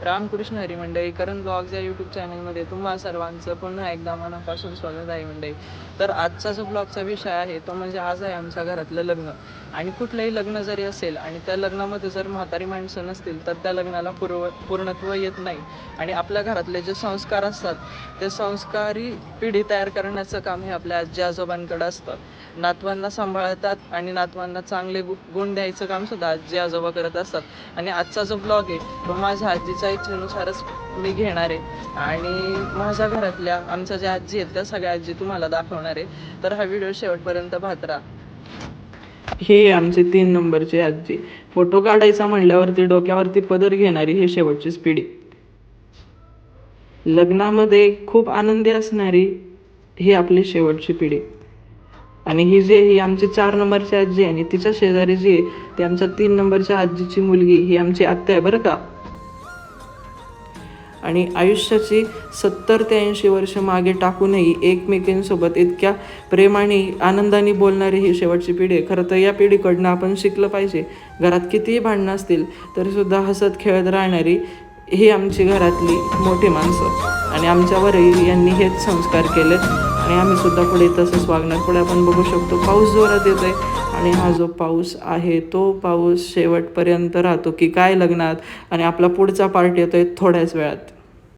रामकृष्ण हरी मंडळी, करण ब्लॉग्स या यूट्यूब चॅनलमध्ये तुम्हा सर्वांचं पुन्हा एकदा मनापासून स्वागत आहे मंडळी. तर आजचा जो ब्लॉगचा विषय आहे तो म्हणजे आज आहे आमच्या घरातलं लग्न. आणि कुठलंही लग्न जरी असेल आणि त्या लग्नामध्ये जर म्हातारी माणसं नसतील तर त्या लग्नाला पूर्णत्व येत नाही. आणि आपल्या घरातले जे संस्कार असतात ते संस्कारी पिढी तयार करण्याचं काम हे आपल्या आजी आजोबांकडे असतं. नातवांना सांभाळतात आणि नातवांना चांगले गुण द्यायचं काम सुद्धा आजी आजोबा करत असतात. आणि आजचा जो ब्लॉग आहे तो माझ्या आजीच्या इच्छेनुसारच मी घेणार आहे आणि माझ्या घरातल्या आमच्या ज्या आजी आहेत त्या सगळ्या आजी तुम्हाला दाखवणार आहे. तर हा व्हिडिओ शेवटपर्यंत पाहत राहा. हे आमचे 3 नंबरचे आजी. फोटो काढायचा म्हणल्यावरती डोक्यावरती पदर घेणारी ही शेवटचीच पिढी. लग्नामध्ये खूप आनंदी असणारी ही आपली शेवटची पिढी. आणि ही आमची 4 नंबरची आजी आहे आणि तिच्या शेजारी जी आहे ती आमच्या 3 नंबरच्या आजीची मुलगी, ही आमची आत्या आहे बरं का. आणि आयुष्याची 70 ते 80 वर्ष मागे टाकूनही एकमेकींसोबत इतक्या प्रेमाने आनंदाने बोलणारी ही शेवटची पिढी आहे. खरं तर या पिढीकडनं आपण शिकलं पाहिजे. घरात कितीही भांडणं असतील तरीसुद्धा हसत खेळत राहणारी ही आमची घरातली मोठी माणसं. आणि आमच्यावरही यांनी हेच संस्कार केलेत आणि आम्ही सुद्धा पुढे तसंच वागणार. पुढे आपण बघू शकतो पाऊस जोरात येतोय आणि हा जो पाऊस आहे तो पाऊस शेवटपर्यंत राहतो की काय लग्नात. आणि आपला पुढचा पार्ट येतोय थोड्याच वेळात.